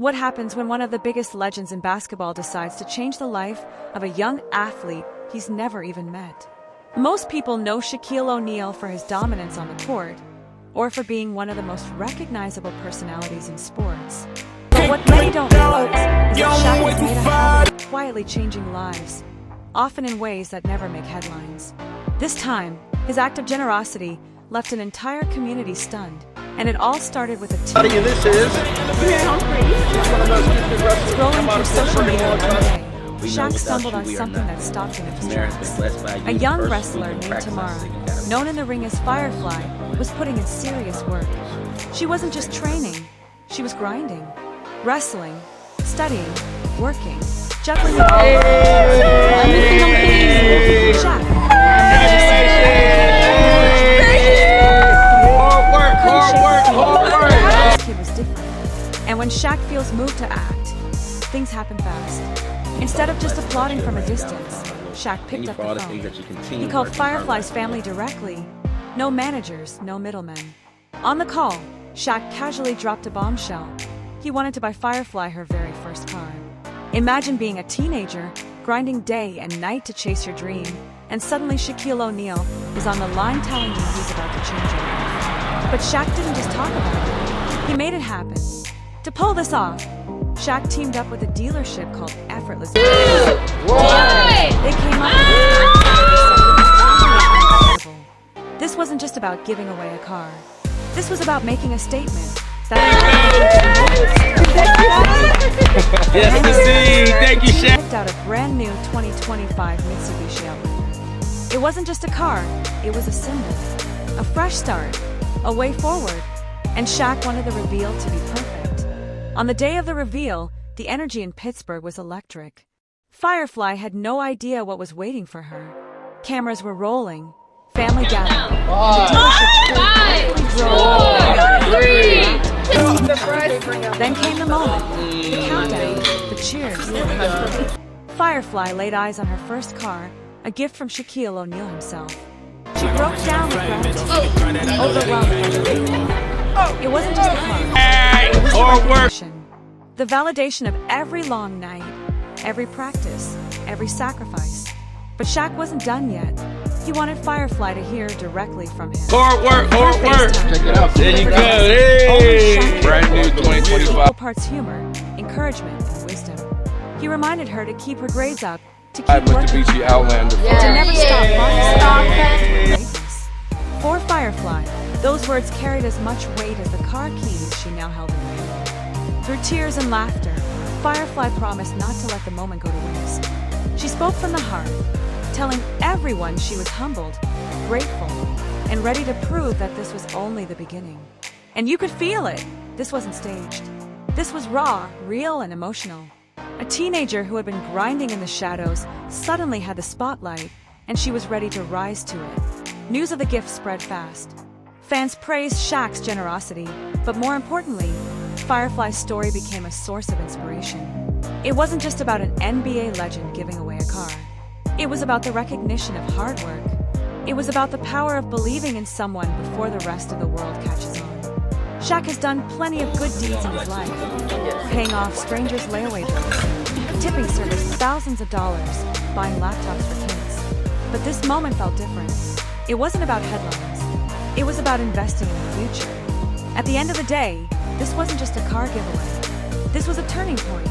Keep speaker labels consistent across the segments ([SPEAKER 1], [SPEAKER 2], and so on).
[SPEAKER 1] What happens when one of the biggest legends in basketball decides to change the life of a young athlete he's never even met? Most people know Shaquille O'Neal for his dominance on the court, or for being one of the most recognizable personalities in sports. But what many don't realize is that Shaq has made a habit of quietly changing lives, often in ways that never make headlines. This time, his act of generosity left an entire community stunned, and it all started with a team.
[SPEAKER 2] This is
[SPEAKER 1] Scrolling through social media one day, Shaq stumbled on something that stopped him in his tracks. A young wrestler named Tamara, known in the ring as Firefly, was putting in serious work. She wasn't just training, she was grinding, wrestling, studying, working, juggling it all. Shaq, this kid was different. And when Shaq feels moved to act, things happen fast. Instead of just applauding from a distance, Shaq picked up the phone. He called Firefly's family directly. No managers, no middlemen. On the call, Shaq casually dropped a bombshell. He wanted to buy Firefly her very first car. Imagine being a teenager, grinding day and night to chase your dream, and suddenly Shaquille O'Neal is on the line telling you he's about to change your life. But Shaq didn't just talk about it, he made it happen. To pull this off, Shaq teamed up with a dealership called Effortless. They came up with This wasn't just about giving away a car. This was about making a statement
[SPEAKER 2] Thank you, Shaq.
[SPEAKER 1] Picked out a brand new 2025 Mitsubishi Outlander. It wasn't just a car, it was a symbol, a fresh start, a way forward, and Shaq wanted the reveal to be perfect. On the day of the reveal, the energy in Pittsburgh was electric. Firefly had no idea what was waiting for her. Cameras were rolling, family gathered, Then came the moment, the countdown, the cheers. Firefly laid eyes on her first car, a gift from Shaquille O'Neal himself. She broke down with gratitude, overwhelmed by the feeling. It wasn't just a car, it was the recognition. The validation of every long night, every practice, every sacrifice. But Shaq wasn't done yet. He wanted Firefly to hear directly from him.
[SPEAKER 2] Hard work. Check it out. There you go. Hey. Brand new 2025.
[SPEAKER 1] Parts humor, encouragement, and wisdom. He reminded her to keep her grades up, to keep working,
[SPEAKER 2] Mitsubishi Outlander.
[SPEAKER 1] to never stop learning. For Firefly, those words carried as much weight as the car keys she now held in her hand. Through tears and laughter, Firefly promised not to let the moment go to waste. She spoke from the heart, telling everyone she was humbled, grateful, and ready to prove that this was only the beginning. And you could feel it. This wasn't staged. This was raw, real, and emotional. A teenager who had been grinding in the shadows suddenly had the spotlight, and she was ready to rise to it. News of the gift spread fast. Fans praised Shaq's generosity, but more importantly, Firefly's story became a source of inspiration. It wasn't just about an NBA legend giving away a car. It was about the recognition of hard work. It was about the power of believing in someone before the rest of the world catches on. Shaq has done plenty of good deeds in his life, paying off strangers' layaway bills, tipping servers thousands of dollars, buying laptops for kids. But this moment felt different. It wasn't about headlines. It was about investing in the future. At the end of the day, this wasn't just a car giveaway. This was a turning point,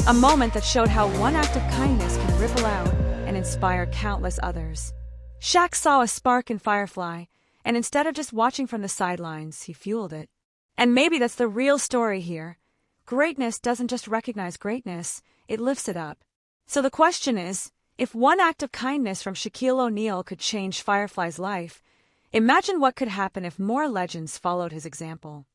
[SPEAKER 1] a moment that showed how one act of kindness can ripple out and inspire countless others. Shaq saw a spark in Firefly, and instead of just watching from the sidelines, he fueled it. And maybe that's the real story here. Greatness doesn't just recognize greatness, it lifts it up. So the question is, if one act of kindness from Shaquille O'Neal could change Firefly's life, imagine what could happen if more legends followed his example.